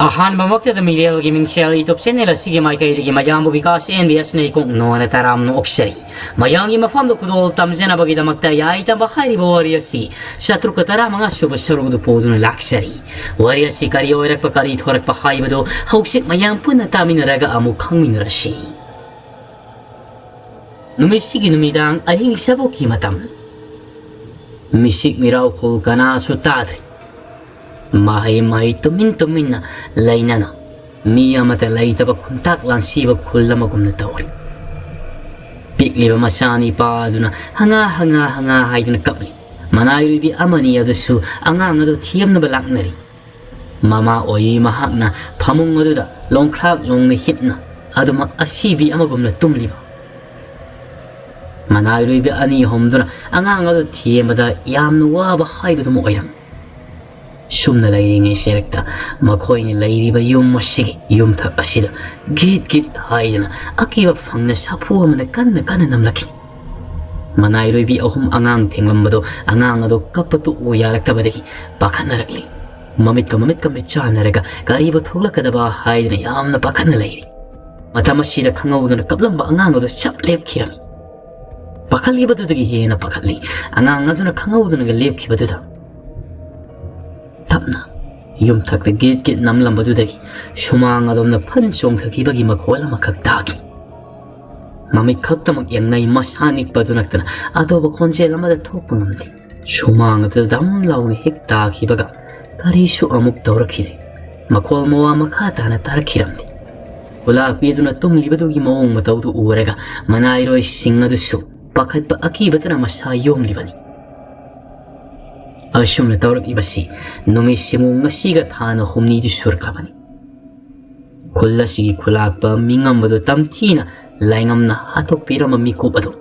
ꯑꯍꯥꯟꯕꯃꯛꯇꯗ ꯃꯤꯔꯦꯜꯒꯤ ꯃꯤꯡꯁꯦꯜ YouTube channel ꯑꯁꯤꯒꯤ ꯃꯥꯏꯀꯩꯗꯒꯤ ꯃꯌꯥꯝꯕꯨ ꯕꯤꯀꯥꯁ ꯑꯦꯟꯕꯤꯑꯦꯁꯅ ꯏꯀꯣꯛ ꯅꯣꯅ ꯇꯔꯥꯝꯅ ꯑꯣꯛꯆꯔꯤ ꯃꯌꯥꯝꯒꯤ ꯃꯐꯝꯗ ꯈꯨꯗꯣꯜ ꯇꯝꯖꯅꯕꯒꯤꯗꯃꯛꯇ ꯌꯥꯏꯇꯝꯕ ꯍꯥꯏꯔꯤꯕ ꯋꯥꯔꯤ ꯑꯁꯤ ꯆꯥꯇ꯭ꯔꯨꯛꯀ 15 ꯁꯨꯕ ꯁꯔꯨꯛꯗ ꯄꯨꯗꯨꯅ ꯂꯥꯛꯆꯔꯤ ꯋꯥꯔꯤ ꯑꯁꯤ ꯀꯔꯤ ꯑꯣꯏꯔꯛꯄ ꯀꯔꯤ ꯊꯣꯔꯛꯄ ꯍꯥꯏꯕꯗꯨ ꯍꯧꯖꯤꯛ ꯃꯌꯥꯝ ꯄꯨꯟꯅ ꯇꯥꯃꯤꯟꯅꯔꯒ ꯑꯃꯨꯛ ꯈꯪꯃꯤꯟꯅꯔꯁꯤ ꯅꯨꯃꯤꯠꯁꯤꯒꯤ ꯅꯨꯃꯤꯗꯥꯡ ꯑꯍꯤꯡ ꯁꯕꯣꯛꯀꯤ ꯃꯇꯝ ꯃꯤꯁꯤꯛ ꯃꯤꯔꯥꯎꯈꯨꯜ ꯀꯅꯥꯁꯨ ꯇꯥꯗ꯭ꯔꯦ ꯃꯍꯩ ꯇꯨꯃꯤꯟꯅ ꯂꯩꯅꯅ ꯃꯤ ꯑꯃꯇ ꯂꯩꯇꯕ ꯈꯨꯟꯇꯥꯛ ꯂꯥꯟꯁꯤꯕ ꯈꯨꯜ ꯑꯃꯒꯨꯝꯅ ꯇꯧꯔꯤ ꯄꯤꯛꯂꯤꯕ ꯃꯆꯥꯅꯤꯄꯥ ꯑꯗꯨꯅ ꯍꯪꯉꯥ ꯍꯥꯏꯗꯨꯅ ꯀꯞꯂꯤ ꯃꯅꯥꯏꯔꯨꯕꯤ ꯑꯃꯅꯤ ꯑꯗꯨꯁꯨ ꯑꯉꯥꯡ ꯑꯗꯨ ꯊꯤꯌꯝꯅꯕ ꯂꯥꯛꯅꯔꯤ ꯃꯃꯥ ꯑꯣꯏꯕꯤ ꯃꯍꯥꯛꯅ ꯐꯃꯨꯡ ꯑꯗꯨꯗ ꯂꯣꯡꯈ꯭ꯔꯥꯛ ꯂꯣꯡꯅ ꯍꯤꯞꯅ ꯑꯗꯨꯃꯛ ꯑꯁꯤꯕꯤ ꯑꯃꯒꯨꯝꯅ ꯇꯨꯝꯂꯤꯕ ꯃꯅꯥꯏꯔꯨꯕꯤ ꯑꯅꯤ ꯑꯍꯨꯝꯗꯨꯅ ꯑꯉꯥꯡ ꯑꯗꯨ ꯊꯤꯕꯗ ꯌꯥꯝꯅ ꯋꯥꯕ ꯍꯥꯏꯕꯗꯨꯃ ꯑꯣꯏꯔꯝꯃꯤ ꯁꯨꯝꯅ ꯂꯩꯔꯤꯉꯩ ꯁꯦꯔꯛꯇ ꯃꯈꯣꯏꯅ ꯂꯩꯔꯤꯕ ꯌꯨꯝ ꯑꯁꯤꯒꯤ ꯌꯨꯝꯊꯛ ꯑꯁꯤꯗ ꯒꯤꯠ ꯍꯥꯏꯗꯅ ꯑꯀꯤꯕ ꯐꯪꯅ ꯁꯥꯐꯨ ꯑꯃꯅ ꯀꯟꯅ ꯅꯝꯂꯛꯈꯤ ꯃꯅꯥꯏꯔꯣꯏꯕꯤ ꯑꯍꯨꯝ ꯑꯉꯥꯡ ꯊꯦꯡꯂꯝꯕꯗꯣ ꯑꯉꯥꯡ ꯑꯗꯨ ꯀꯞꯄ ꯇꯣꯛꯎ ꯌꯥꯔꯛꯇꯕꯗꯒꯤ ꯄꯥꯈꯠꯅꯔꯛꯂꯤ ꯃꯃꯤꯠꯀ ꯃꯤꯠ ꯆꯥꯟꯅꯔꯒ ꯀꯔꯤꯕꯨ ꯊꯣꯛꯂꯛꯀꯗꯕ ꯍꯥꯏꯗꯅ ꯌꯥꯝꯅ ꯄꯥꯈꯠꯅ ꯂꯩꯔꯤ ꯃꯇꯝ ꯑꯁꯤꯗ ꯈꯪꯍꯧꯗꯅ ꯀꯞꯂꯝꯕ ꯑꯉꯥꯡ ꯑꯗꯨ ꯆꯞ ꯂꯦꯞꯈꯤꯔꯝꯃꯤ ꯄꯥꯈꯠꯂꯤꯕꯗꯨꯗꯒꯤ ꯍꯦꯟꯅ ꯄꯥꯈꯠꯂꯤ ꯑꯉꯥꯡ ꯑꯗꯨꯅ ꯈꯪꯍꯧꯗꯅ ꯂꯦꯞꯈꯤꯕꯗꯨꯗ ꯇꯞꯅ ꯌꯨꯝꯊꯛꯇ ꯒꯤꯠ ꯅꯝꯂꯝꯕꯗꯨꯗꯒꯤ ꯁꯨꯃꯥꯡ ꯑꯗꯣꯝꯅ ꯐꯟ ꯆꯣꯡꯊꯈꯤꯕꯒꯤ ꯃꯈꯣꯜ ꯑꯃꯈꯛ ꯇꯥꯈꯤ ꯃꯃꯤꯠ ꯈꯛꯇꯃꯛ ꯌꯦꯡꯅꯩ ꯃꯁꯥ ꯅꯤꯛꯄꯗꯨ ꯅꯠꯇꯅ ꯑꯇꯣꯞꯄ ꯈꯣꯟꯖꯦꯜ ꯑꯃꯗ ꯊꯣꯛꯄ ꯉꯝꯗꯦ ꯁꯨꯃꯥꯡ ꯑꯗꯨꯗ ꯗꯝ ꯂꯥꯎꯅ ꯍꯦꯛ ꯇꯥꯈꯤꯕꯒ ꯀꯔꯤꯁꯨ ꯑꯃꯨꯛ ꯇꯧꯔꯛꯈꯤꯗꯦ ꯃꯈꯣꯜ ꯃꯋꯥ ꯃꯈꯥ ꯇꯥꯅ ꯇꯥꯔꯛꯈꯤꯔꯝꯃꯤ ꯈꯨꯂꯥꯛꯄꯤ ꯑꯗꯨꯅ ꯇꯨꯝꯂꯤꯕꯗꯨꯒꯤ ꯃꯑꯣꯡ ꯃꯇꯧꯗꯨ ꯎꯔꯒ ꯃꯅꯥꯏꯔꯣꯏꯁꯤꯡ ꯑꯗꯨꯁꯨ ꯄꯥꯈꯠꯄ ꯑꯀꯤꯕꯇꯅ ꯃꯁꯥ ꯌꯣꯝꯂꯤꯕꯅꯤ ꯑꯁꯨꯝꯅ ꯇꯧꯔꯛꯂꯤꯕꯁꯤ ꯅꯨꯃꯤꯠꯁꯤꯃꯨ ꯉꯁꯤꯒ ꯊꯥꯅ ꯍꯨꯝꯅꯤꯗꯨ ꯁꯨꯔꯛꯂꯕꯅꯤ ꯈꯨꯜ ꯑꯁꯤꯒꯤ ꯈꯨꯂꯥꯛꯄ ꯃꯤꯉꯝꯕꯗꯨ ꯇꯝꯊꯤꯅ ꯂꯥꯏꯉꯝꯅ ꯍꯥꯠꯇꯣꯛꯄꯤꯔꯝꯕ ꯃꯤꯀꯨꯞ ꯑꯗꯨ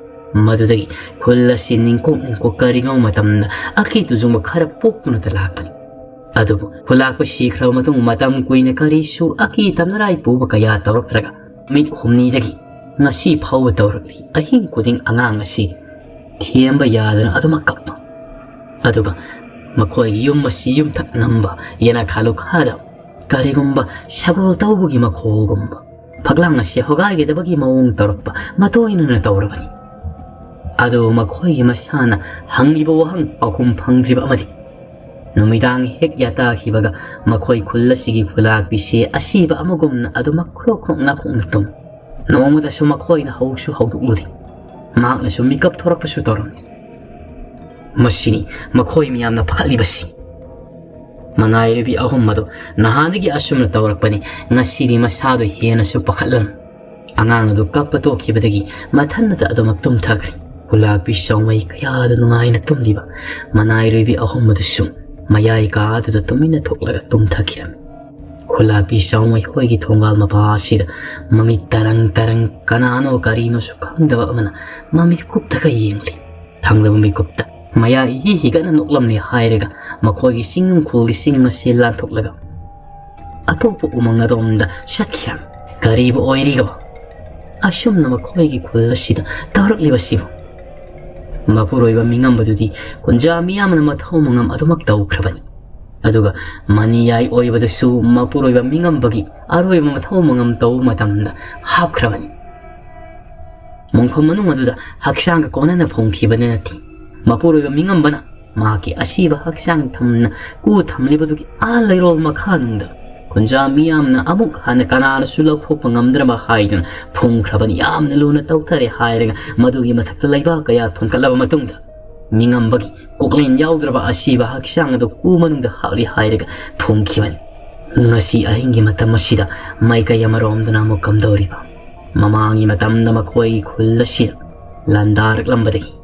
ꯃꯗꯨꯗꯒꯤ ꯈꯨꯜ ꯑꯁꯤ ꯅꯤꯡꯀꯣꯛ ꯀꯔꯤꯒꯨꯝꯕ ꯃꯇꯝꯗ ꯑꯀꯤ ꯇꯨꯖꯨꯡꯕ ꯈꯔ ꯄꯣꯛꯇꯨꯅꯇ ꯂꯥꯛꯄꯅꯤ ꯑꯗꯨꯕꯨ ꯈꯨꯂꯥꯛꯄ ꯁꯤꯈ꯭ꯔꯕ ꯃꯇꯨꯡ ꯃꯇꯝ ꯀꯨꯏꯅ ꯀꯔꯤꯁꯨ ꯑꯀꯤ ꯇꯝꯅꯔꯥꯏ ꯄꯨꯕ ꯀꯌꯥ ꯇꯧꯔꯛꯇ꯭ꯔꯒ ꯅꯨꯃꯤꯠ ꯍꯨꯝꯅꯤꯗꯒꯤ ꯉꯁꯤ ꯐꯥꯎꯕ ꯇꯧꯔꯛꯂꯤ ꯑꯍꯤꯡ ꯈꯨꯗꯤꯡ ꯑꯉꯥꯡ ꯑꯁꯤ ꯊꯦꯝꯕ ꯌꯥꯗꯅ ꯑꯗꯨꯃꯛ ꯀꯞꯄ ꯑꯗꯨꯒ ꯃꯈꯣꯏꯒꯤ ꯌꯨꯝ ꯑꯁꯤ ꯌꯨꯝꯊꯛ ꯅꯝꯕ ꯌꯦꯅꯈꯥ ꯂꯨꯈꯥꯗ ꯀꯔꯤꯒꯨꯝꯕ ꯁꯒꯣꯜ ꯇꯧꯕꯒꯤ ꯃꯈꯣꯜꯒꯨꯝꯕ ꯐꯛꯂꯥꯡ ꯑꯁꯤ ꯍꯣꯒꯥꯏꯒꯗꯕꯒꯤ ꯃꯑꯣꯡ ꯇꯧꯔꯛꯄ ꯃꯇꯣꯏꯅꯅ ꯇꯧꯔꯕꯅꯤ ꯑꯗꯨ ꯃꯈꯣꯏꯒꯤ ꯃꯁꯥꯅ ꯍꯪꯂꯤꯕ ꯋꯥꯍꯪ ꯄꯥꯎꯈꯨꯝ ꯐꯪꯗ꯭ꯔꯤꯕ ꯑꯃꯗꯤ ꯅꯨꯃꯤꯗꯥꯡ ꯍꯦꯛ ꯌꯥꯇꯥꯈꯤꯕꯒ ꯃꯈꯣꯏ ꯈꯨꯜ ꯑꯁꯤꯒꯤ ꯈꯨꯂꯥꯛꯄꯤꯁꯦ ꯑꯁꯤꯕ ꯑꯃꯒꯨꯝꯅ ꯑꯗꯨꯃꯛ ꯈ꯭ꯔꯣꯛ ꯅꯥꯈꯣꯛꯅ ꯇꯨꯝ ꯅꯣꯡꯃꯗꯁꯨ ꯃꯈꯣꯏꯅ ꯍꯧꯁꯨ ꯍꯧꯗꯣꯛꯂꯨꯗꯦ ꯃꯍꯥꯛꯅꯁꯨ ꯃꯤꯀꯞ ꯊꯣꯔꯛꯄꯁꯨ ꯇꯧꯔꯝꯃꯤ ꯃꯁꯤꯅꯤ ꯃꯈꯣꯏ ꯃꯌꯥꯝꯅ ꯄꯥꯈꯠꯂꯤꯕꯁꯤ ꯃꯅꯥꯏꯔꯨꯕꯤ ꯑꯍꯨꯝ ꯑꯗꯨ ꯅꯍꯥꯟꯗꯒꯤ ꯑꯁꯨꯝꯅ ꯇꯧꯔꯛꯄꯅꯤ ꯉꯁꯤꯗꯤ ꯃꯁꯥꯗꯨ ꯍꯦꯟꯅꯁꯨ ꯄꯥꯈꯠꯂꯝꯃꯤ ꯑꯉꯥꯡ ꯑꯗꯨ ꯀꯞꯄ ꯇꯣꯛꯈꯤꯕꯗꯒꯤ ꯃꯊꯟꯇ ꯑꯗꯨꯃꯛ ꯇꯨꯝꯊꯈ꯭ꯔꯤ ꯈꯨꯂꯥꯛꯄꯤ ꯆꯥꯎꯃꯩ ꯀꯌꯥꯗ ꯅꯨꯡꯉꯥꯏꯅ ꯇꯨꯝꯂꯤꯕ ꯃꯅꯥꯏꯔꯨꯕꯤ ꯑꯍꯨꯝ ꯑꯗꯨꯁꯨ ꯃꯌꯥꯏ ꯀꯥꯗꯨꯗ ꯇꯨꯃꯤꯟꯅ ꯊꯣꯛꯂꯒ ꯇꯨꯝꯊꯈꯤꯔꯝꯃꯤ ꯈꯨꯂꯥꯛꯄꯤ ꯆꯥꯎꯃꯩ ꯍꯣꯏꯒꯤ ꯊꯣꯡꯒꯥꯜ ꯃꯄꯥ ꯑꯁꯤꯗ ꯃꯃꯤꯠ ꯇꯔꯪ ꯀꯅꯥꯅꯣ ꯀꯔꯤꯅꯣꯁꯨ ꯈꯪꯗꯕ ꯑꯃꯅ ꯃꯃꯤꯠ ꯀꯨꯞꯇꯒ ꯌꯦꯡꯂꯤ ꯊꯪꯗꯕ ꯃꯤꯀꯨꯞꯇ ꯃꯌꯥ ꯍꯤꯒꯠꯅ ꯅꯣꯛꯂꯝꯂꯦ ꯍꯥꯏꯔꯒ ꯃꯈꯣꯏꯒꯤ ꯆꯤꯡꯅꯨꯡꯈꯣꯜꯒꯤ ꯆꯤꯡ ꯑꯁꯤ ꯂꯥꯟꯊꯣꯛꯂꯒ ꯑꯇꯣꯞꯄ ꯎꯃꯪ ꯑꯗꯣꯝꯗ ꯆꯠꯈꯤꯔꯝꯃꯤ ꯀꯔꯤꯕꯨ ꯑꯣꯏꯔꯤꯒꯕ ꯑꯁꯨꯝꯅ ꯃꯈꯣꯏꯒꯤ ꯈꯨꯜ ꯑꯁꯤꯗ ꯇꯧꯔꯛꯂꯤꯕꯁꯤꯕꯨ ꯃꯄꯨꯔꯣꯏꯕ ꯃꯤꯉꯝꯕꯗꯨꯗꯤ ꯀꯨꯟꯖꯥ ꯃꯤꯌꯥꯝꯅ ꯃꯊꯧ ꯃꯉꯝ ꯑꯗꯨꯃꯛ ꯇꯧꯈ꯭ꯔꯕꯅꯤ ꯑꯗꯨꯒ ꯃꯅꯤꯌꯥꯏ ꯑꯣꯏꯕꯗꯁꯨ ꯃꯄꯨꯔꯣꯏꯕ ꯃꯤꯉꯝꯕꯒꯤ ꯑꯔꯣꯏꯕ ꯃꯊꯧ ꯃꯉꯝ ꯇꯧꯕ ꯃꯇꯝꯗ ꯍꯥꯞꯈ꯭ꯔꯕꯅꯤ ꯃꯣꯡꯐꯝ ꯃꯅꯨꯡ ꯑꯗꯨꯗ ꯍꯛꯆꯥꯡꯒ ꯀꯣꯟꯅꯅ ꯐꯣꯡꯈꯤꯕꯅ ꯅꯠꯇꯦ ꯃꯄꯨꯔꯣꯏꯕ ꯃꯤꯉꯝꯕꯅ ꯃꯍꯥꯛꯀꯤ ꯑꯁꯤꯕ ꯍꯛꯆꯥꯡ ꯊꯝꯅ ꯊꯝꯂꯤꯕꯗꯨꯒꯤ ꯂꯩꯔꯣꯜ ꯃꯈꯥꯅꯨꯡꯗ ꯈꯨꯟꯖꯥ ꯃꯤꯌꯥꯝꯅ ꯑꯃꯨꯛ ꯍꯟꯅ ꯀꯅꯥꯅꯁꯨ ꯂꯧꯊꯣꯛꯄ ꯉꯝꯗ꯭ꯔꯕ ꯍꯥꯏꯗꯨꯅ ꯐꯨꯝꯈ꯭ꯔꯕꯅꯤ ꯌꯥꯝꯅ ꯂꯨꯅ ꯇꯧꯊꯔꯦ ꯍꯥꯏꯔꯒ ꯃꯗꯨꯒꯤ ꯃꯊꯛꯇ ꯂꯩꯕꯥꯛ ꯀꯌꯥ ꯊꯣꯟꯀꯠꯂꯕ ꯃꯇꯨꯡꯗ ꯃꯤꯉꯝꯕꯒꯤ ꯀꯣꯛꯂꯦꯟ ꯌꯥꯎꯗ꯭ꯔꯕ ꯑꯁꯤꯕ ꯍꯛꯆꯥꯡ ꯑꯗꯨ ꯃꯅꯨꯡꯗ ꯍꯥꯞꯂꯤ ꯍꯥꯏꯔꯒ ꯐꯨꯝꯈꯤꯕꯅꯤ ꯉꯁꯤ ꯑꯍꯤꯡꯒꯤ ꯃꯇꯝ ꯑꯁꯤꯗ ꯃꯥꯏꯀꯩ ꯑꯃꯔꯣꯝꯗꯅ ꯑꯃꯨꯛ ꯀꯝꯗꯧꯔꯤꯕ ꯃꯃꯥꯡꯒꯤ ꯃꯇꯝꯗ ꯃꯈꯣꯏꯒꯤ ꯈꯨꯜ ꯑꯁꯤꯗ ꯂꯥꯟꯗꯥꯔꯛꯂꯝꯕꯗꯒꯤ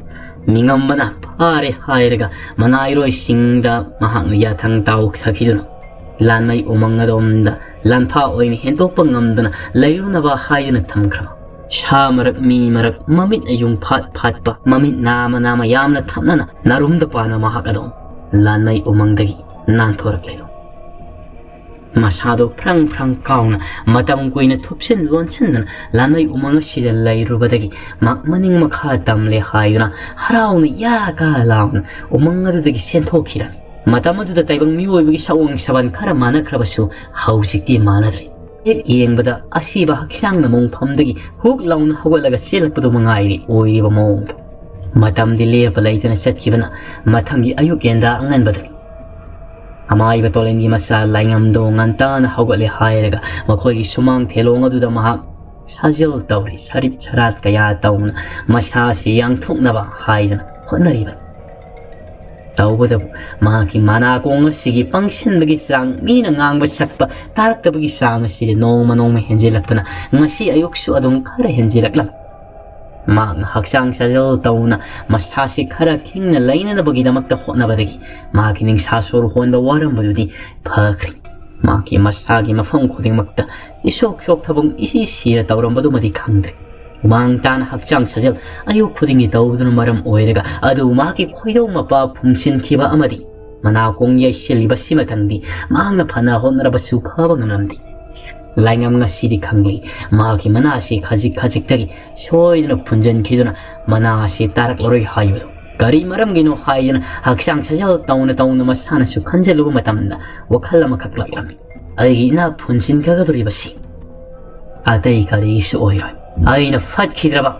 ꯃꯤꯉꯝꯕꯅ ꯐꯥꯔꯦ ꯍꯥꯏꯔꯒ ꯃꯅꯥꯏꯔꯣꯏꯁꯤꯡꯗ ꯃꯍꯥꯛꯅ ꯌꯥꯊꯪ ꯇꯥꯎꯊꯈꯤꯗꯨꯅ ꯂꯥꯟꯃꯩ ꯎꯃꯪ ꯑꯗꯣꯝꯗ ꯂꯥꯟꯐꯥ ꯑꯣꯏꯅ ꯍꯦꯟꯗꯣꯛꯄ ꯉꯝꯗꯅ ꯂꯩꯔꯨꯅꯕ ꯍꯥꯏꯗꯨꯅ ꯊꯝꯈ꯭ꯔꯕ ꯁꯥ ꯃꯔꯛ ꯃꯤ ꯃꯔꯛ ꯃꯃꯤꯠꯅ ꯌꯨꯡ ꯐꯥꯠꯄ ꯃꯃꯤꯠ ꯅꯥꯃ ꯌꯥꯝꯅ ꯊꯞꯅꯅ ꯅꯔꯨꯝꯗ ꯄꯥꯟꯕ ꯃꯍꯥꯛ ꯑꯗꯣ ꯂꯥꯟꯃꯩ ꯎꯃꯪꯗꯒꯤ ꯅꯥꯟꯊꯣꯔꯛꯂꯦ ꯃꯁꯥꯗꯣ ꯐ꯭ꯔꯪ ꯀꯥꯎꯅ ꯃꯇꯝ ꯀꯨꯏꯅ ꯊꯨꯞꯁꯤꯟ ꯂꯣꯟꯁꯤꯟꯗꯅ ꯂꯥꯟꯃꯩ ꯎꯃꯪ ꯑꯁꯤꯗ ꯂꯩꯔꯨꯕꯗꯒꯤ ꯃꯅꯤꯡ ꯃꯈꯥ ꯇꯝꯂꯦ ꯍꯥꯏꯗꯨꯅ ꯍꯔꯥꯎꯅ ꯌꯥꯒ ꯂꯥꯎꯅ ꯎꯃꯪ ꯑꯗꯨꯗꯒꯤ ꯆꯦꯟꯊꯣꯛꯈꯤꯔꯝꯃꯤ Matam aduda taibang miyoibagi sawang saban khara manakhrabasu hausikti manadri hek yengbada asiba haksangna mongphamdagi huk launa hawalaga selakpadu mangairi oiriba mawngdo matamdi lepa laitana chatkibana mathangi ayuk yenda anganbadani amaiba tolengi masa laingamdo ngantana hawale hairaga makhoigi sumang thelong aduda mahak sajil tawri sarip charat kaya tawna masasi yang thuknaba haidana hotnariba tawbadabu mahaki manakong asigi pangsinbagi sang mina ngangba sakpa taraktabagi sang asiri nongma henjilakpana ngasi ayuksu adong khara henjilaklam mak haksang sajal tawna masasi khara khingna lainanabagidamagta hotnabadagi maki ning sasor honba warambadudi phakri maki masagi mafam khudingmakta isok sok thabung isi sira tawrambadu madi khangdre Umangtan hakjang sajal ayuk khudingi tawduna maram oirega adu maki khoidau mapa phumsin khiba amadi manakong yai siliba simatangdi mangna phana honrabasu phaba ngamdi laingam nga sidi khangli maki manasi khajik tagi soidna phunjan khiduna manasi tarak loroi hayudu gari maram gino hayina hakjang sajal tawna masana su khanjaluba matamda wakhalama khaklaklam aigi na phunsin kagaduribasi adai kari isu oiroi aina fatkidraba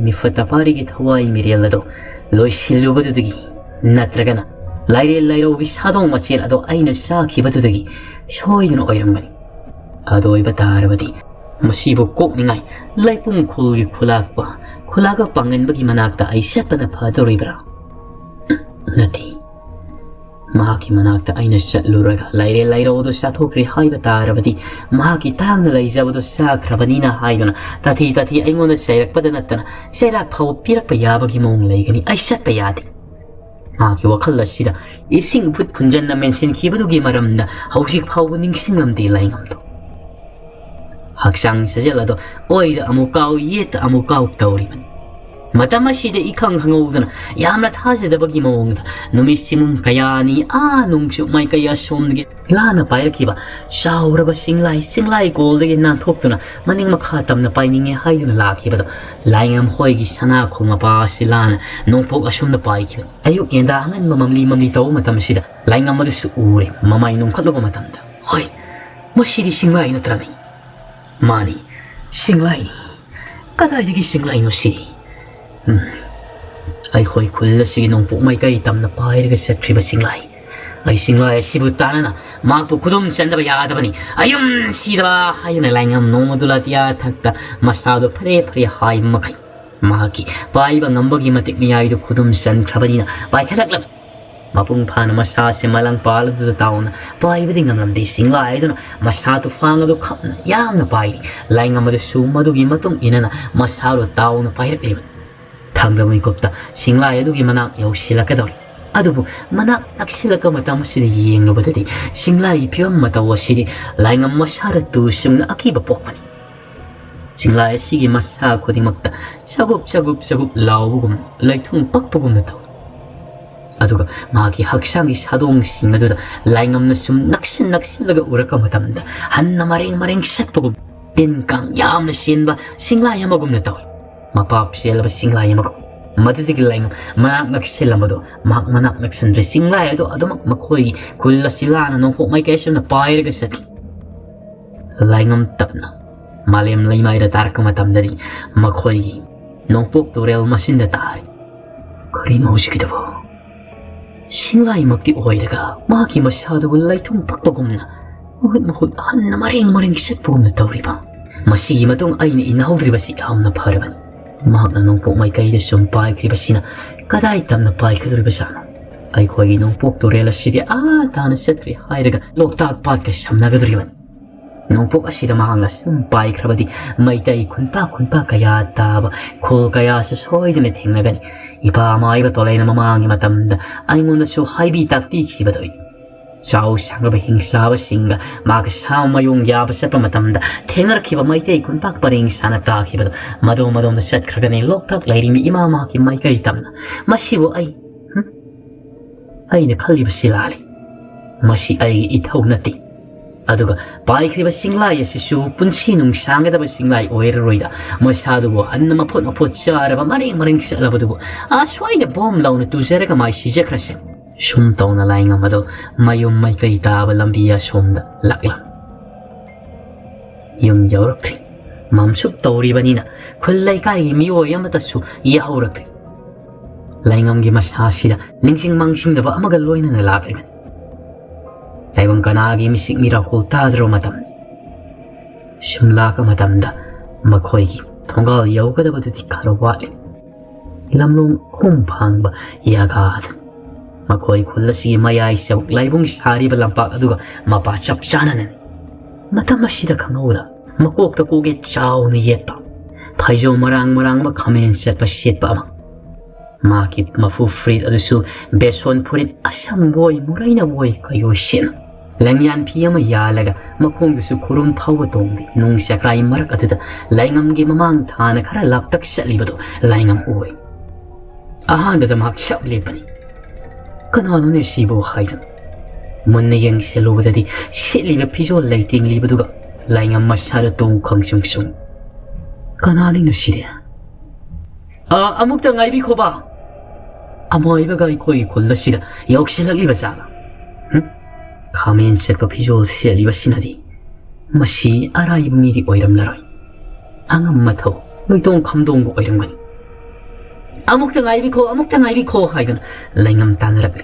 mifatapari thawai miriyalado loisilubadudagi natragana lairaugi sadong machel ado aina sakhibadudagi soiduna oiramgani ado ibatarabadi masibu kokningai laipung khulgi khulaga panganbagi manakta ai satana phadoribra nati mahaki manakta aina chatluraga lairaudo sathokri haiba tarabadi mahaki tangna laijabado sakhrabani haiduna tati aingona sairakpada nattana sairak phau pirakpa yabagi mong laigani ai satpa yadi mahaki wakhal asida ising phut phunjanna mensin khibadugi maramna hausik phau ningsinglamdi laingamdo haksang sajalado oida amukau yeta amukau tawriman matamashide ikang hangawdana yamna thajadabagi mawngda numisimum kayani nungchu mai kaya somnge lana pairakiba shauraba singlai goldagi na thoktuna maning makha tamna paininge haiduna lakhibada laingam hoigi sana khoma pa silana nongpok asumna paikhiba ayuk yenda hangan mamli taw matamsida laingam adusu ure mamai nongkhatloba matamda hoi masidi singlai natrani mani singlai kadayagi singlai no si ai khoi khulla sigi nongpok mai kai tamna pairaga satriba singlai ai singlai sibu tanana makpu khudum sandaba yadabani ayum sidaba hayna laingam nomadulatia thakta masado phare hai makai maki paiba ngambagi matik miyai du khudum san khabani pai khalaklam mapung phana masa se malang pal du tauna paiba dingamlam de singlai du masa tu fanga du khapna yamna pai laingam du sumadu gi matung inana masaro tauna pairak Tangramai kopta singlai adugi manak yausilakadori adubu manak naksilaka matamasidi yenglobadadi singlai piyam matawasidi laingam masara tusumna akiba pokmani singlai asigi masa khudingmakta sagup laubugum laithung pakpagumna taw aduga magi haksangi sadong singaduda laingamna sum naksin laga uraka matamda hanna mareng satpagum tinkang yamna sinba singlai amagumna taw mapap selaba singlai amag madudigi laingam manak nakselamado manak naksandre singlai ado adumak makhoi kulla silana nongpok mai kaisumna pairaga sati laingam tapna malem laimaira tarka matamdari makhoi nongpok turel masinda tai karino husikidaba singlai makti oiraga maki masado laitung pakpagumna mahut hanna mareng satpagumna tawriba masigi matung aina inahawdriba si amna pharabani mahakna nongpok mai kaida sumpai kribasina kadai tamna pai kaduribasana ai khoi nongpok turela sidi tana satri hairaga loktak pat ka samnagaduriban nongpok asida mahangla sumpai krabadi mai tai khunpa kaya taba khol kaya sa soidine thingnagani ipa maiba tolaina mamangi matamda aingona su haibi takti khibadoi Sao sangraba hingsaba singa maga sao mayong yaba sapa matamda thengar khiba maitei kunpak paring sana ta khiba madom da sat khragani loktak lairimi ima ma ki mai kai tamna masibo ai ne khaliba silali masi ai ithau nati aduga pai khriba singlai asisu punsi nung sangada ba singlai oira roida masadu bo anna mapot chara ba maring salaba du a swai de bom launa tu zera ka mai si jekrase Sum tawna laing amado mayum may kay taba lambiya somda laklam. Yum yaurakti. Mamsup tawribanina kullay kay miwo yamatasu yahaurakti. Laing amgi masasida ningsing mangsing na ba amagaloy na nalakigan. Laibang kanagi misik mirakul tadro matam. Sumlaka matamda makoygi tongal yaw kada ba tuti karawali. Lamlong humpang ba yagad. Makoy kullasi mayay sa laibong sari ba lampak aduga mapachap sananan. Matamasida kangawla makok takugit chaw ni yeta. Paizo marang makamen sa pasyet pa amang. Makip mafufrit adusu beson purit asam boy muray na boy kayo sin. Langyan piya mayalaga makong dusu kurum pawatong nung siya kray marak aduda laingam gi mamang thana kara laptak sa libado laingam uwi. Ahan da maksap lipani. Kanano ni sibo khaydan. Munna yang seluda di siliba piso lighting libaduga laingam masara tong kangsung sung. Kanali na siya. Amuk ta ngay ko ba? Amoy bagay ko ikolla sila yaok sila liba sana. Kamen set pa piso siya liba sinadi. Masi aray midi oiram laroy. Ang mataw nagtong kamdong ko oiram gani. Amuk ta ngay ko haydan laingam tanaragli.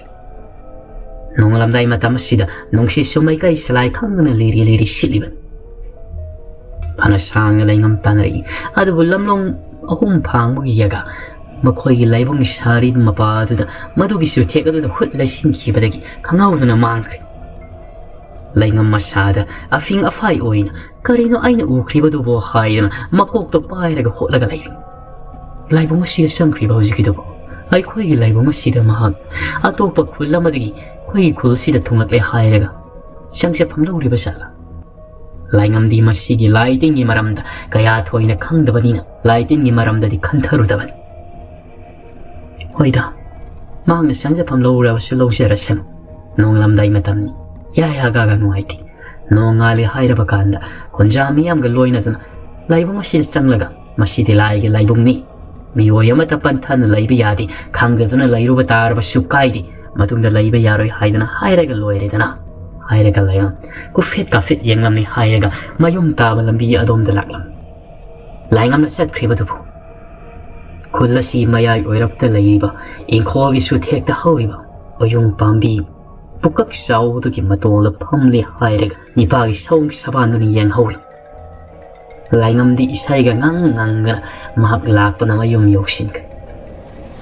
Nung alam day matamas sida nung si sumay kay salay kang na liri siliban. Panasang laingam tanari ado bulam long akong pang magiyaga makoy laibong isarin mapado da madugi suteka da hutlay sinki badagi kangaw na mangkri. Laingam masada afing afay oina karino ay na ukri ba dubo khay na makok to pay raga hotlaga laibing. Laibong masida sangkri ba hujiki dubo ay koy laibong masida mahag ato pagkula madagi koy kul sida tungak le hay raga siyang siya pamlawri ba sala. Laingam di masigi lighting ni maramda kaya toy na kang dabanina lighting ni maramda di kantaru daban. Hoida mahang na siyang siya pamlawra ba sulaw siya rasyan nung lamday matamni. Yaya gaga nuwaiti. No ngali hayra bakanda. Konjami am galoy na tuna. Laibong masida sanglaga. Masidi laigi laibong ni. Miyoya matapantan na laibi yadi. Kangga tuna lairu batar ba sukaydi. Matung na laibi yaroy hayda na hayra galoy rita na. Hayra galayang. Kufit ka fit yang lam ni hayra ga. Mayum taba lambi adom dalaklam. Laingam na set kriba tupo. Kulla si mayay oirap ta laiba. Inkogi sutek ta hawiba. O yung pambi. Bukak saw to ki matola pamli hayraga ni pagi sawng sabano ni yang hawi. Laingam di isay ga ngang na mahaglak pa na mayum yoksin ka.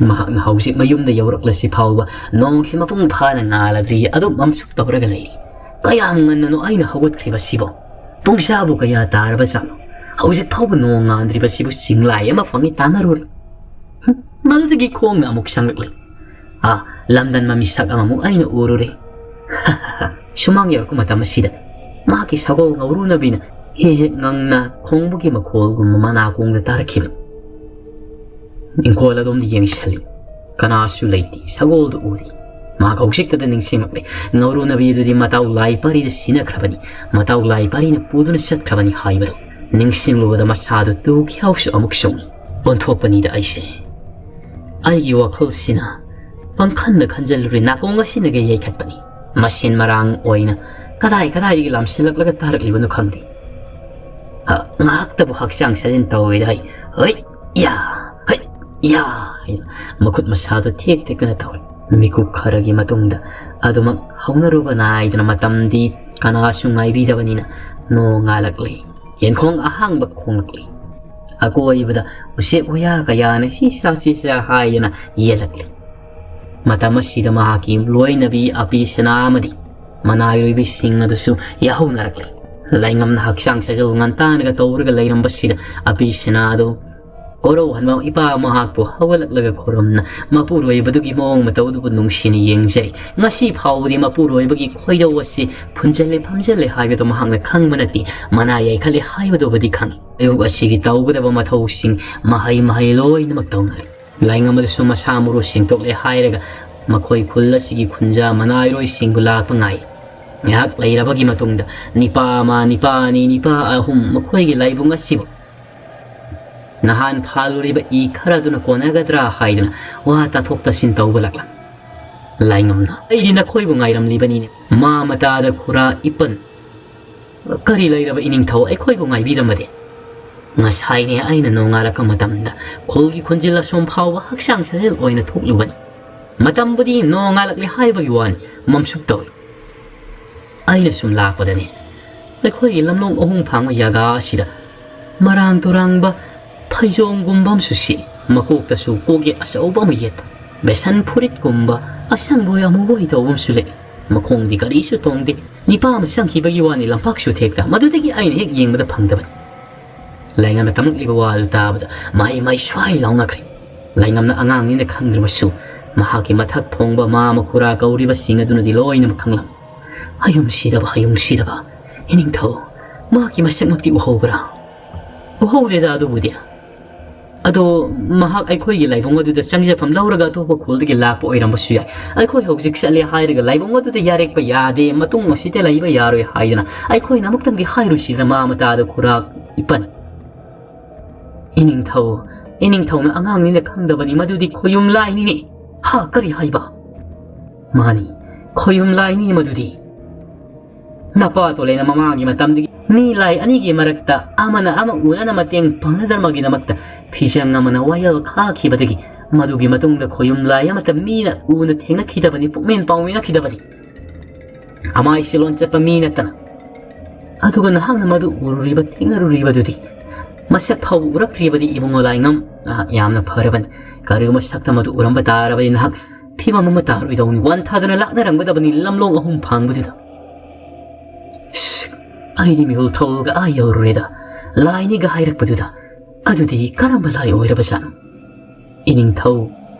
Mahag na hawsik mayum na yawrak la si Paul ba nong si mapung pa na ngala di adong mamsuk pa braga layri. Kaya hangan na no ay nahawat kriba sibo. Pung sabo kaya tara ba sano. Hawsik Paul ba nong nga andri ba sibo singlay ama fangi tanarur. Malutagi kong na amok siyang laklay. Lamdan mamisak ang amok ay na ururi. Sumangyaw ko matamasida. Makisago nga uru na bina. Hehe ngang na kong bugi makol gumamana akong natarakiban. Ingkola dom di yang sali. Kanasu laiti. Sagol do uri. Makauksik ta daning simakli. Nga uru na bido di mataw lai pari na sinakrabani. Mataw lai pari na pudo na siyatkrabani haibado. Ning singlo da masado tu kiyaw su amok songi. Bontok pa nida ay se. Ay giwakol sina. Pangkan na kanjaluri na kong nga sinagayay katpani. Masin marang oina kaday di lam silak laga tarak liban khandi ngak ta bu haksang sa din tawi dai ya makut masado tek na tawi miku kharagi matungda aduma hauna ruba nai dana matam di kana sungai bi da banina no ngalakli yen khong ahang bak khongli ako ibada use oya kaya na sisa hayana yelakli. Matamasida mahakim loy nabi api sanamadi manayoy bising na dusu yahaw narakli. Laingam na haksang sa jalungan ta nagatawraga layrang basida api sanado. Oro hanmaw ipa mahakpo hawalak laga korom na mapuroy badugi moong matawdo po nung siniyeng zay. Ngasi pawdi mapuroy bagi koydaw wasi punjale pamjale haibado mahang na kang manati manayay kali haibado badi kang. Ayaw asigi tawgada ba matawsing mahay loy na magtawnari. Laingam na dusu masamuro singtok le hayraga makoy kulla sigi kunja manayroy singgulak pangay. Ngayak layra bagi matungda nipa ahum makoy gilaybong asibo. Nahan paluri ba ikarado na konagadra haydana wata tokta sintaw balaklang. laingam na ai dina khoi bu ngairam libani ne ma mata da khura ipan kari lairaba ining thau ai khoi bu ngai bi ramade ngasai ne aina nongala ka matamda kholgi khonjila som phawa haksang sajel oina thoklubani matam budi nongalak le haiba yuan mamsuk taw aina sum lakpadani ai khoi lamlong ohung phangwa yaga sida marang turang ba phaijong gumbam susi makok ta su kogi asauba ma yet besan phurit gumba asang boya mo boi tawum sule makong di kari su tong di ni pa ma sang hibagi wani lampak su thekta madudagi aina hek yengmada phangdaban laingam na tamuk liba wal tabada mai swai launga kre laingam na angang ni na khangdrba su mahaki mathak thongba ma makhura kauriba singa duna di loina makhanglam hayum sidaba ining tho ma ki masak makti uhobra uhode da adu budia ado mahak ai khoi gi laibong adu da changja pham lauraga to ba khol gi lak po oiram basu ya ai khoi hojik sale hairaga laibong adu da yarek pa yade matung masite laiba yaroi haidana ai khoi namuk tam gi hairu sidra ma mata da khurak ipan ining thau na angang ni na khangdabani madudi khoyum lai ni ne ha kari haiba mani khoyum lai ni madudi napa to le na mama gi matam di ni lai ani gi marakta amana ama una na mateng pangna dharma gi namakta phisang amana wayal kha khibadagi madugi matung da khoyum lai amata mi na una thengna khidabani pukmen pawmina khidabani amai silon chapa mi na tan aduga na hang na madu ururiba thengna dudi masak phau urak tribadi ibungo laingam yamna pharaban karigo masak tamadu uramba tarabani nahak phima mama tarui dawni wan thadana lakna rangbadabani lamlong ahum phangbudida aini mihul thawga ayorureda laini ga hairakpaduda adudi karamba lai oirabasan ining thau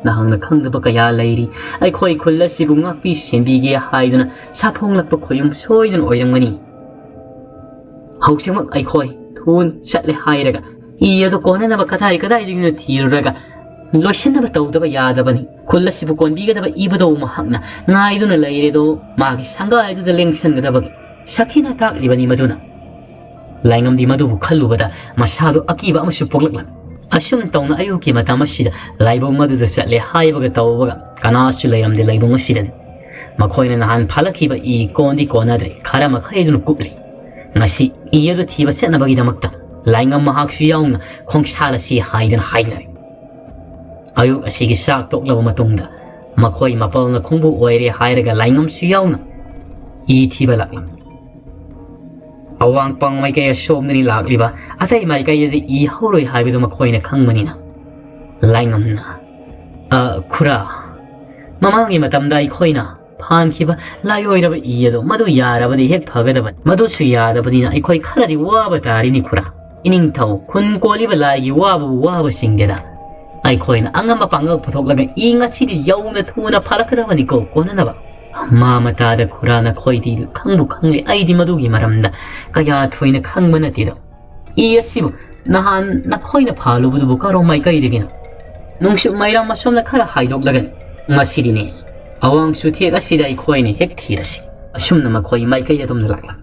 nahangna khangdaba kaya lairi ai khoi khulla sibu ngakpi senbige haiduna saphonglakpa khoyum soidan oirangmani hausimak ai khoi thun chatle hairaga iyado kona na bakadai digna thiruraga loishinna tawdaba yadabani khulla sibu konbiga daba ibado mahakna ngaiduna lairedo magi sanga aidu da lengsan gadabagi sakina tak libani maduna laingam di madu khalubada masado akiba amasu poglaklan asum tawna ayuki matama sida laibong madu da chatle haibaga tawbaga kanasu lairam de laibong sida makhoina nahan phalakiba I kondi konadre khara makhaidun kupli ngasi iyado thiba chenabagi damakta laingam mahaksu yauna khongsala si haidan hainari ayu asigi sak toklaba matungda makhoi mapalna khongbu oire hairaga laingam su yauna I thiba laklam awang pang mai kaya somnani lakliba atai mai kaya de I horoi haibido makhoina khangmanina laingam na khura mamangi matamda I khoina phan khiba lai oiraba iyado madu yarabadi hek phagadaban madu su yadabadina ai khoi kharadi waba tarini khura ining thau khun koliba lai waba singdeda ai khoina angamba pangal puthoklaga inga chidi yauna thuna phalakadabani ko konanaba mama tada khurana khoidi khangbu khangli aidi madugi maramda kaya thoina khangmana tido iyasibu nahan na khoina phalubudu karo mai kai digina nungsu mairam masomna khara haidoglagan ngasidine awang suthi asida I khoini hek thirasi asumna ma khoi mai kai adom lakla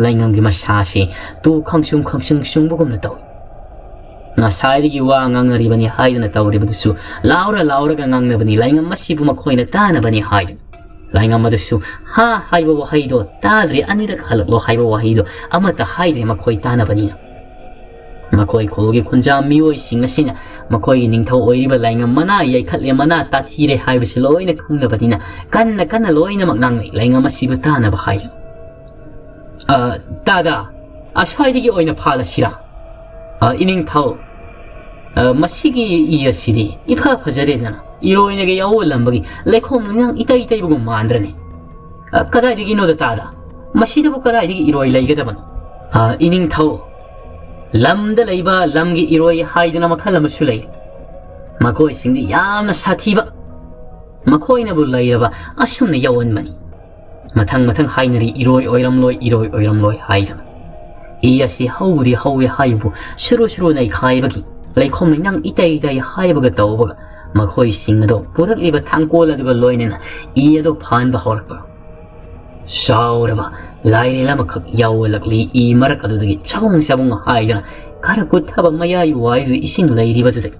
laingam gi masasi tu khangsung sungbugum na taw na saidi gi wa ngangari bani haidana tawri budusu laura ga ngangna bani laingam masibu ma khoina tana bani haid laingam madusu ha haibo wa haido tadri anira khalaklo haibo wa haido amata haidri ma khoi tana bani makoi kholgi khunjam mioi singasina makoi ningthau oiriba laingam mana yai khatle mana ta thire haibisi loina khangna badina kanna loina maknang laingam asibu tana ba hai tada aswaidigi oina phala sira ining thau masigi iyasidi ifa phajadena iroina ge yaw lambagi lekhom nang itai bugu mandrane kadai digi no da tada masida bu kadai digi iroi laigadaban ining thau lamda leiba lamgi iroi haidana makhala masulai makoi singdi yamna sathiba makoina bu lairaba asumna yawan mani mathang hainari iroi oiramloi haidana iyasi haudi hawe haibu shuru nai khaibagi laikhom nang itai haibaga tawbaga makoi singdo purak liba thangkola duga loinena iyado phan ba horakba sauraba lairi lama khak yawalakli I marak adudagi sabung haidana kara kuthaba mayai wairu ising lairi badudagi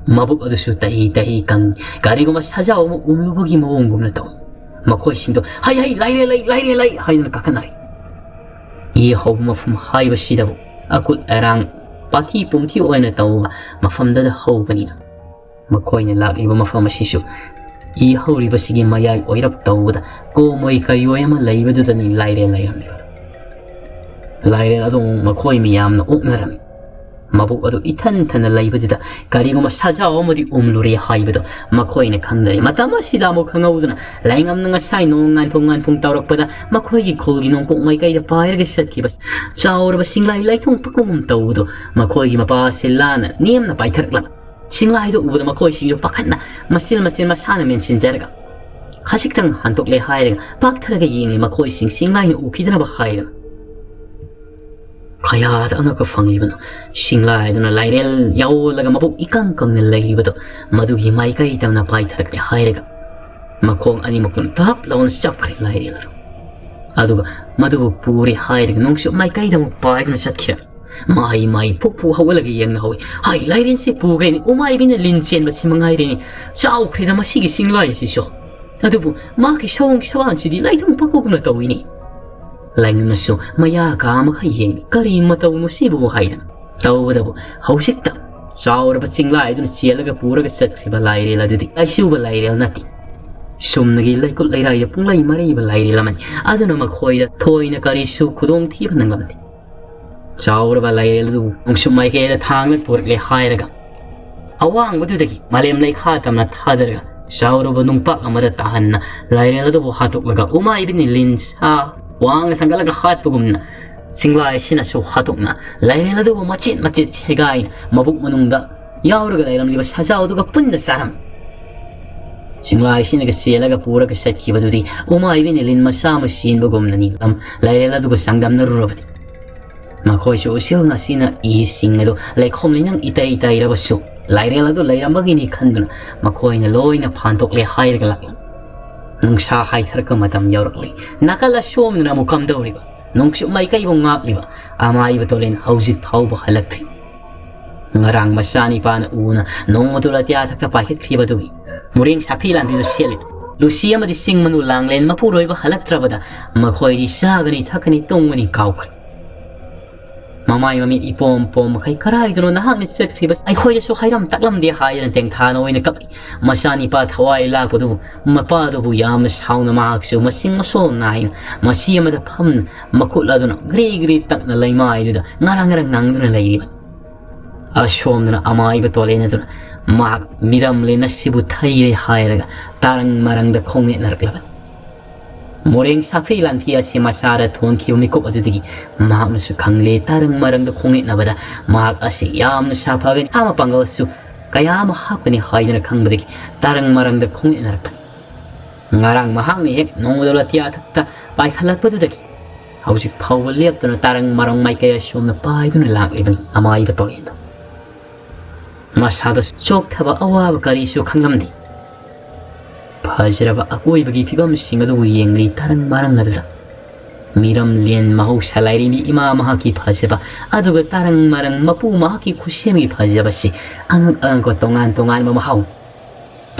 Mabuk adusu tahi kang kariguma sajaw mo umlubagi mawong na taon. Makoy singdo, hay, lai, hay na kakanari. Ihaw mafum hay ba sidabo, akut arang pati pumti o na tao mafamda da haw kanina. Makoy na laki ba mafama sisu. Ihaw riba sige mayay o irap tao da, ko mo'y kayo ay malay ba doon ni laire. Laire na dong makoy miyam na uknarami. Mabuk ado itan-tan na laibadida kariguma sajaw mo di umluri haibado makoy na kangdari matama sida mo kangawdo na laingam na nga say nungan pong tawrak pada makoy gi kolgi nung kung may kaya pair ga sat kibas chawra ba singlay tong pakungum tawdo makoy gi mapasilana niyam na paitar lang singlay do ubo makoy singyo pakat na masil masana men sinjarga kasiktang hantok le hairga paktaraga yingi makoy singlay na ukida na ba hairga kaya ang nakafangli ba no singlay do na lairel yaw laga mabuk ikang na lairi ba to madugi may kaitam na paitarak ni hairega makong ani mo kun tap lawan sak kay lairi laro aduga madugo puri hairega nung siya may kaitam mo paitam na satkira may pupu hawala gayang na hawi hay lairin si pugay ni umay binalinsyan ba si mga hairin ni sao kaya na masigi singlay si siya adubo makisawang si di laitang pagkog na tawini Lain na so maya ka makayeng kari mataw mo si buhay na taw dabo hausik ta saur ba singlay do siya laga pura ka sat ba lairi la dudi ay siya ba lairi nati sum nagi lay ko lay raya pung lay mari ba lairi laman ado na maghoy da toy na kari su kudong ti ba nang lamdi saur ba lairi la do ang sumay kaya da thang at purik le hay raga awang ba dudagi malem lay khatam na thadaraga saur ba nung pak amada tahan na lairi la do hatok laga umay bin ni lins ha Wang na tanggal agak pugum na singlay sina so hatok na lain na do macit hegain mabuk manungda yaur ga lairam libas hajaw do ga pun na saram singlay sina ga sela ga pura ga set ki badudi umay bin lin masama sin bugum na nilam lain na do ga sangdam na rurobati makoy so sil na sina I sing na do lai khom linang itay ra basu lain na do lairam bagini khanduna makoy na loy na phantok le hai ga lak nung sa hay ka matam yaurakli nakala syom na mukam daw riba nung may kaibong ngak liba amay batolin hausik pau ba halakti ngarang masani pa na una nung matulat yatak na pakit kriba dugi muring sapilan bino siyalit Lucia madising manulang len mapuroy ba halaktra bada makoy di sagani takani tongani kaukal mamay mami ipom kay karay doon na hangit set kribas ay koy so hayram taklam di hayan ang tengtano ay nagkapi masani pa taway lapo do mapado bu yamas haw na mahakso masing masol nain masiyam madapam makula doon gri tak na laymay doon ngarang nang doon na layriban asyom na amay batole na doon mak miram le na sibutay hayraga tarang marang da kongit na raklaban Muring safilan pia si masara tuan kiyo mikop atutigi mahak na su kangle tarang marang da kungit na bada mahak asi yam na sapagan ama panggal su kaya mahak ni hay na kangbadigi tarang marang da kungit na rapan ngarang mahak ni hek nong wala tiya takta pai khalat patutagi hausik pawal liap na tarang marang may kaya siyom na pai na lang ibang amay batolin do masados chok taba awa bakari su kanglamdi Pajraba ako'y bagi pibam singado yengli tarang marang naduda. Miram lien mahu salairi mi ima mahaki pajaba aduga tarang marang mapu mahaki kusyami pajaba si ang ko tongan mamahaw.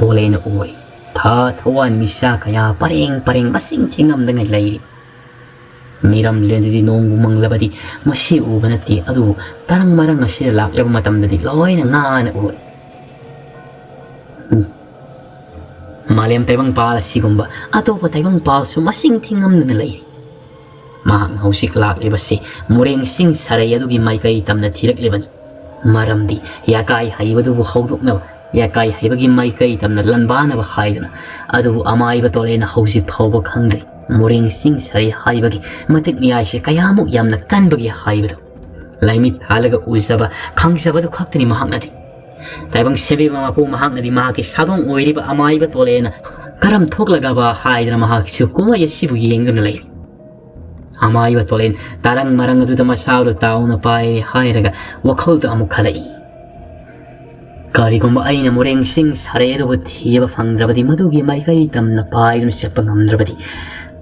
Tolay na uwi. Tawan misya kaya paring masing tingam na ngaylayri. Miram lien di nung bumanglabadi masi ubanati adu tarang marang nasila laklab matamdadi laway na nga na uwi. Maliam taibang pala sigumba ato pa taibang palso masing tingam na nalay. Mahang hausik lak libas si muring sing saray adugi may kaitam na tirak liban. Maramdi yakay haibadu bu haudok na ba yakay haibagi may kaitam na lanba na ba kaya na adu amay batole na hausik paubag hangday. Muring sing saray haibagi matik niyay si kaya mo yam na kanbagi haibadu. Laimit halaga usaba kang sabado kaktani mahang natin. Taibang sebi mga po mahak na di mahaki sadong uwi ba amay ba tole na karam tok laga ba hay na mahaki siya kumaya sibu yengo na lay. Amay ba tole tarang marang ito masawdo tao na pay hay raga wakal da amu kalay. Kari kung ba ay na mureng sing saredo ba tiya ba fangdrabadi madugi may kaitam na pay na siya pangamdrabadi.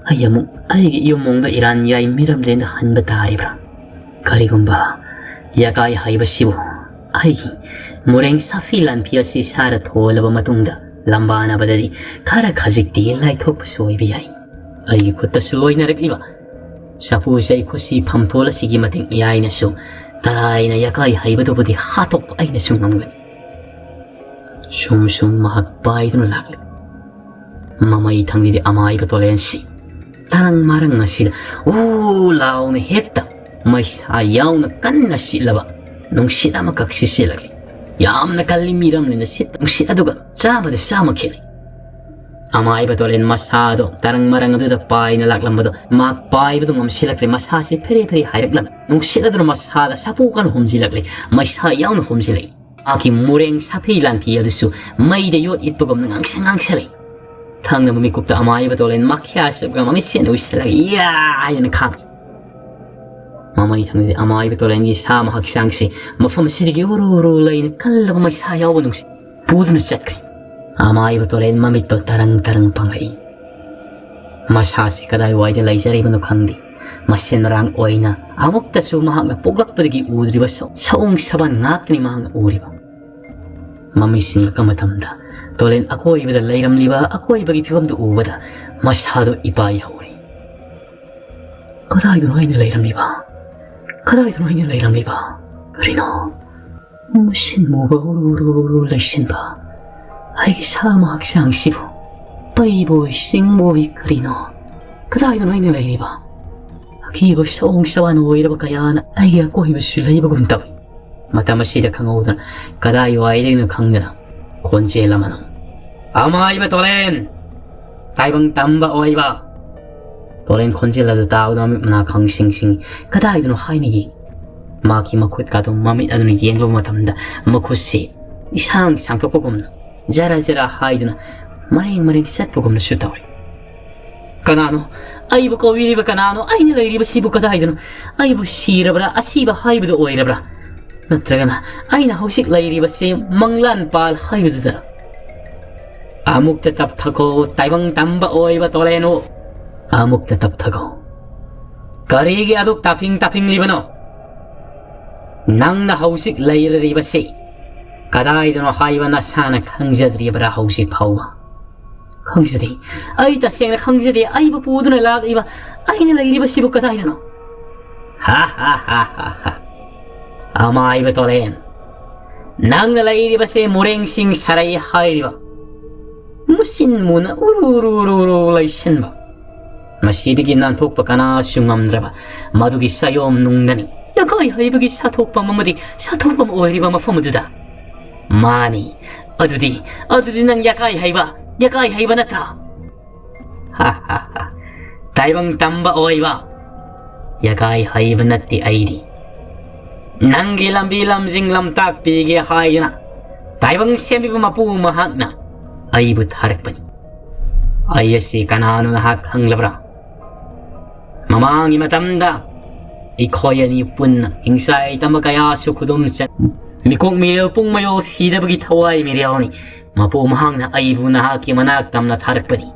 Ayamu ay yung mong iran yay miram din hanba tari bra. Kari kung ba yakay hay ba sibu ay Mureng safi lanpi asi sara tholaba matungda lambana badadi khara khajikti lai thokpasu oibiyai. Aigi khutta loina rakliba. Sapu sai khusi phamthola sigi mating yaina su taraina yakai haibadobudi hatok aina sungamgani. Sum mahak paidun lagli. Mamai thangidi amai batolen si. Tarang marang asida lao na hekta may sayaw na kanna silaba nung sila makaksisilagli. Yam na kalimiram na sit nung sila duga sama da sama kili. Amay batolen masado tarang marang adu da pay na laklambado magpay badong mamsilagli masasi peri hayraglam nung sila do masada sapukan humsilagli may sayaw na humsilagli. Aki mureng sapilan piya dusu may dayo ipagom ng angsang-angsalay. Thang na mumikupta amay batolen makyasag ka mamisin usilag ayan kang mamay thang na amay batolen isa mahagsangsi mafam sidigi urulay na kalab may sayaw nung si pudo na chat kay amay batolen mamito tarang pangay masasi kaday way na laysari manok hangdi masinarang oy na amok ta sumahag na puglak padigi udri ba saong saban ngak ni mahang uri ba mamisin ka matamda Tolen ako ay bada layram liba, ako ay bagi pibam do ubada, masyado ipay hawari. Kaday doon ay nilayram liba. Kaday doon ay nilayram liba. Karino, masin mo ba laysin ba? Ay kisama haksang sibo. Payboy sing boy karino. Kaday doon ay nilay liba. Akiba saong sawan uway na ba kaya na ay ako ay basulay bagumtaw. Matamasida kang udan, kaday ay din kang nila. Konsela manang. Amay ba tolen? Taibang tamba oy ba? Tolen konsela do tao na kang sing kaday do hay ni maki makut ka do mami ano ni yeng lo matamda makusi isang pogom na jara hay do na maring set pogom na sutawri kanano ay ba ko wili ba kanano ay nila iri ba sibu kaday do ay bu sira bra asiba hay ba do oy bra natraga na ay na husik layri ba si manglan pal hay ba do dara Amuk tetap tago taibang tamba oy ba toleno. Amuk tetap tago. Karigi aduk taping libano. Nang na hausik layra riba si. Kaday dono haywa na sana kangjadri bara hausik pawa. Kangjadri. Ay tasiyang na kangjadri ay ba pudo na lag iba. Ay nila iriba sibu kaday dono. Ha. Amay ba tolen. Nang nalayri ba si mureng sing saray hay riba. Musin mo na laysin ba? Masidigi nan tokpa kana sungamdraba madugi sayom nung nani yakay haybagi sa tokpa mamadi sa tokpa oiri ba mafamududa mani adudi nang yakay hayba na tra ha taibang tamba oy ba yakay hayba na ti aidi nang gilam zinglam tak pigi hayna taibang siyempi pa mapu mahag na Aibut harakpani. Ayasi kanano na hakhang labra. Mamangi matamda. Ikoya ni pun hingsay tamakaya sukudum sa mikong milil pung mayo sida bagi taway miriyaw ni mapumahang na aibu na haki managtam na harakpani.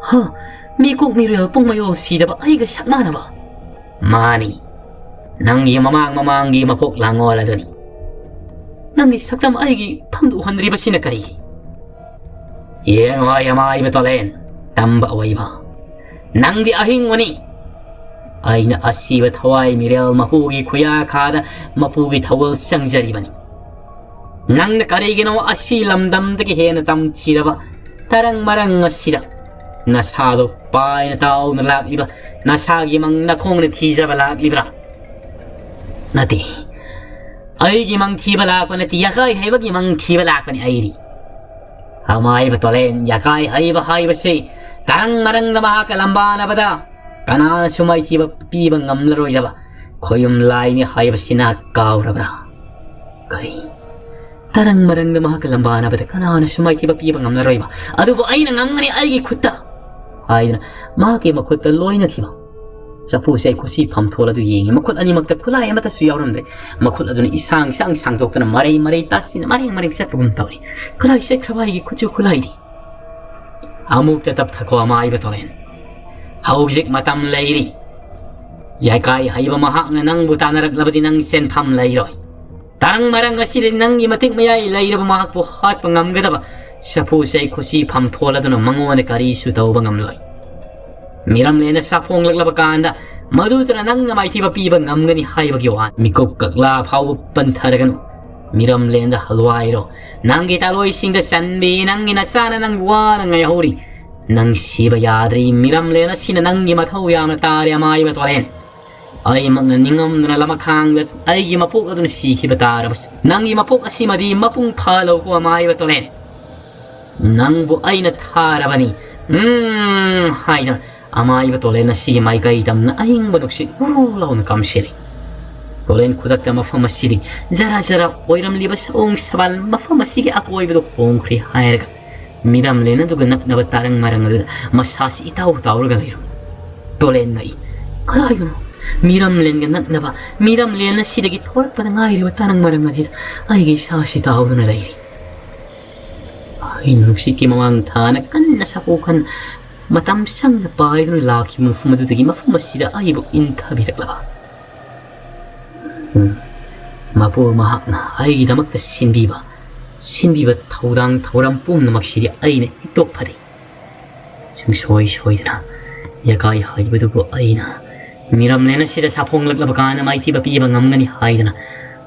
Ha, mikong milil pung mayo sida ba ay gasakma na ba? Mani. Nanggi mamanggi mapok langola doni. Nanggi saktam ay pamduhan riba sinakarigi. Yang amay batolen tamba away ba nang di ahing wani ay na asibat haway mirel mapugi kuya kada mapugi tawal sang jaribani nang nakarigi no asilam damdagi hena tam chiraba tarang marang asida nasado pay na tao na lag iba nasagi mang nakong na tija balag libra nati ay gimang tibalak pa na tiyakay hay wag gimang tibalak pa ni ayri Amay batolen yakay hayba si tarang marang na makakalamba na bada kana sumay tiba pibang ngamlaro yaba koyum lay ni hayba sinakaw rabra kay tarang marang na makakalamba na bada kana sumay tiba pibang ngamlaro yaba adu bo ay nangangani ay kutta ay na maki makutta loy na tiba sa pusi ay kusi pamtola do yengi makut ani magtakulay mata suyawramde makut adun isang sangtok na maray tasin maring sa puguntawri kulay sa krabay kutsu kulay di amuk tetap tako amay batolen hausik matam layri yakay hayba mahak nga nang buta na raglabadi ng sen pam layroy Tarang marang asiri nangi matik mayay lairaba mahakpo hatpa ngamgadaba sapu say kusi pam thola duna mangone kari su tauba ngamlay. Miram lena sapong laglaba kanda madutara nang na maitiba piba ngamgani hayba giwan. Mikok kakla pau pantharagano. Miram lena halwairo. Nangi taloy singda sanbi nangi nasana nang wana ngayahuri. Nang siba yadri miram lena sina nangi mathaw yamna tari amay batwalen. Ay mga ningam na lamakhang at ay mapuk adun siki batarabas. Nang mapuk asimadi mapung palaw ko amay batolen. Nang bu ay natarabani. Hay na amay batolen na si may kaitam na aying manuksit urulaw na kamsili. Tolen kudak na mafamasili. Zara oiram libas ong sabal mafamasigi ako ay bato kong kri hayraga. Miram lena duganak na batarang marangal masasi itaw-taw galero. Tolen na i. Kalayo no. Miram len ganak na ba? Miram len na sidagi tawag pa na ngayon batarang marangal ay gisasi tao na layri. Ay nuksiki mamang tanak kan nasakukan matamsang na bahay ng laki mo fumadudagi mafumasida ay buk intabirak laba. Mapo mahak na ay damak na sinbiba. Sinbiba tawrang pum na magsiri ay na itok pa di. Sumsoy na. Yakay hay badugo ay na. Miram lena sida sapong laglabaka na maiti ba piba ngamgani hay na.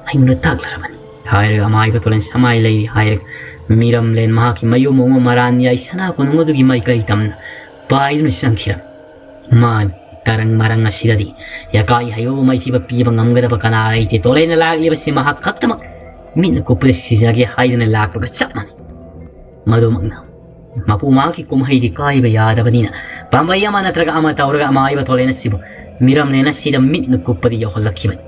Ay munatak laraman. Hayag amay batulan samay lay hayag. Miram len mahaki mayo mo maranya isana ko nung madugi may kaitam na. Bahay na siyang kiram. Man. Tarang marang nga sila di. Yakay hayo may tiba piba ngamgada ba kana ay titolay na lagi ba si mahakak tamak. Min ko pala si Zagi hay na lak pagkatsak man. Madumak na. Mapumaki kumahay di kay ba yada ba nina. Pambayaman na traga ama tauraga ama ay ba tolay na sibo. Miram na sida min ko pala yoko lakiban.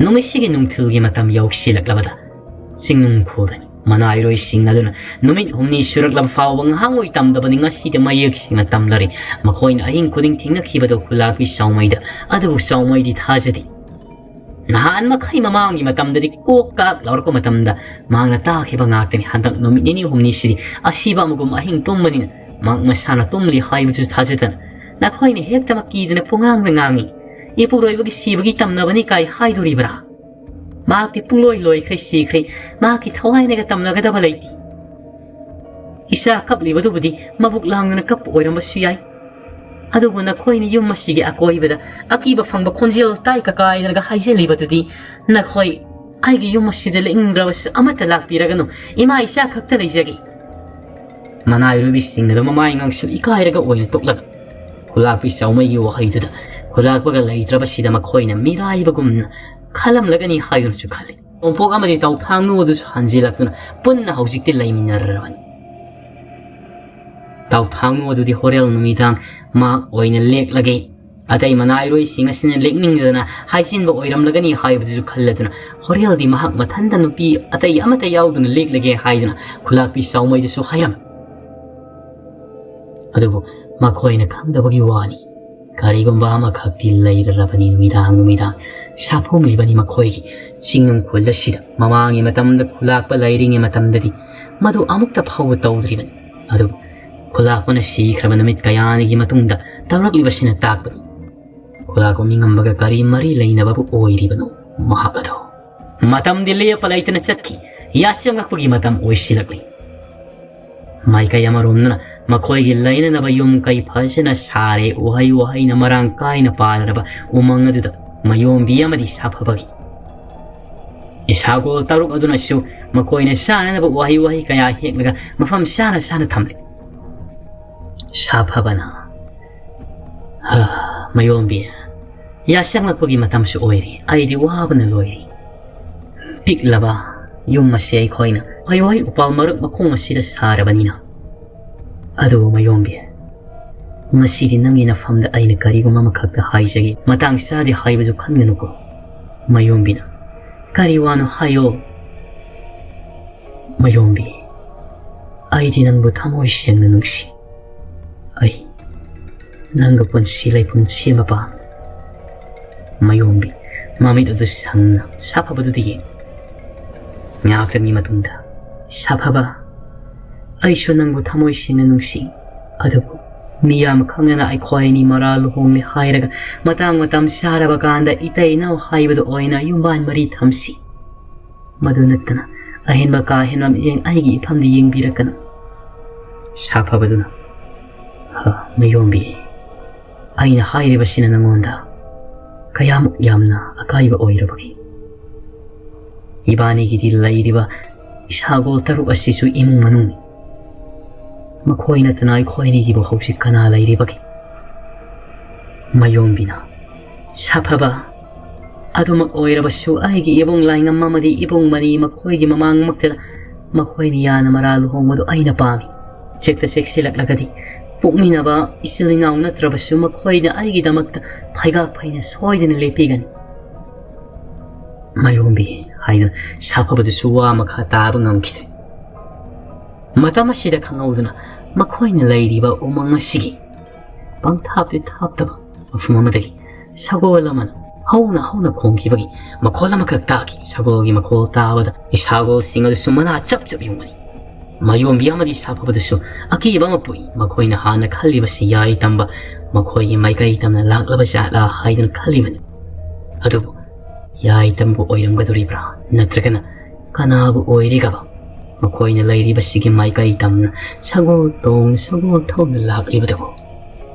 Nung sige nung tugi matam yok silak labada. Sing nung kudan. Manayro ising na doon. Numin humni surak lang fawang hangoy tamda ba nga sida mayak sing na tamlari. Makoy na ahing kuding tingnak hiba daw kulaki saumay da. Adaw saumay di tazati. Nahaan makay mamangi matamda di kukak laur ko matamda. Mga natak hiba ngakten handang numin ini humni sidi. Asiba mo ahing tumanin. Mga masana tumli hay buto tazatan. Nakoy ni hekta makida na pungang nangangi. Ipuloy wag isibagi tamna ba ni kay hay duribra. Makti puloy-loy kay sikri, makit haway na katam na katabalay ti. Isa kapli ba budi, mabuklang na nagkapoy na masuyay. Ado mo na koy ni yung masige akoy ba da, akiba fang ba konsil tay kakay na nagakaysili ba di, na koy, ay yung masidala ingrawas amatalak pira gano, ima isa kaktalay siyagi. Manay rubising na lumamay ngang sil ikay na gaoy na tuklag. Kulapis sa umay iwakay ito da, kulag bagalay trabas sila makoy na miray bagum na, Kalam lagani hayon sukali. Ompok ama di tau tangu du hanjilak tuna punna hausik ti lay minarawan. Tau tangu du di horel numidang mak oy na lek lagay. Atay manayro singa sinan lek ning na haisin ba oiram lagani hayo du sukalla tuna horel di mahak matanda no pi atay amatay yaw dun lek lagay hayo na kulak pi saumay di su hayam. Adubo makoy na kamda bagi wani. Karigong ba makakti lay rarabani numidang. Sapong libani makoygi singnung kulla sida mamangi matamda kulak pa layringi matamda di madu amuk ta phaw tawdriban adu kulak pa na sikra manamit kayanigi matungda tawrak liba sina takbani kulak ko mingam baga kari mari layna babu oiribano mahabado matam dileya palayta na satki yasyang akpagi matam oy silakli may kaya marum na makoygi layna na ba yung kay pasya na sare uhay na marangkay na palara ba umanga duda Mayong biya madi sapabagi. Isagol taruk aduna siyo makoy na sana na wahi kaya hik naga mafam sana tamli. Sapabana. Mayong biya. Yasyang nagpagi matam si oiri ay di waba na loiri. Pikla ba yung masiyay koy na wahi upal maruk makung masida sa harabanina. Ado mayong biya. Masidi nang inafamda ay nagkari ko mamakagda hay sagi matang sa di hay bazo kan ngano ko mayombi na kariwano hayo mayombi ay di nang butamoy siyang nanungsi ay nanggapon sila'y pun siya mapa mayombi mamit ito sang sapa ba tutigin ngaktan ni matunda sapa ba ay siya nang butamoy siyang nanungsi adabo Miyam kang na ay koy ni maraluhong ni hayraga matang matam sarabaganda itay na hay bado oy na yung ban mari tamsi. Madu nattana ahenba ka henram yeng aigi iphamdi yengbirakana. Saphabaduna mayombi aina hairibasina nangonda kayamuk yamna akaiba oirabagi. Ibanigidi lairiba isagol taruk asisu imung manungni. Makoina tanai khoinigibo hausit kana lairibagi. Mayombina Saphaba adumak oirabasu aigi ibong laingam mamadi ibong mani makoigi mamang magtala makoini yana maralu hongmadu aina pami. Chekta seksilaklagadi pukminaba isilinaw natrabasu makoina aigi damakta paigak paina soidana lepigani. Mayombi haina Saphabadu suwa makha taba ngamkidri. Matamasida khangauduna makoina lairiba umang asigi pangthapti thaptaba mafumamadi sagol amana hauna khongkibagi makol amakak taki sagolgi makol tabada isagol singadu sumana chap yungani. Mayombi amadi Saphabadu akiba mapui makoina hana khalibasi yai tamba makoigi maikai tamna laklaba jala haidana khalibani. Adubu yai tambu oiramgaduribra natragana kanabu oirigaba makoina lairibasigi maikai tamna sagol tong thawna laklibadabu.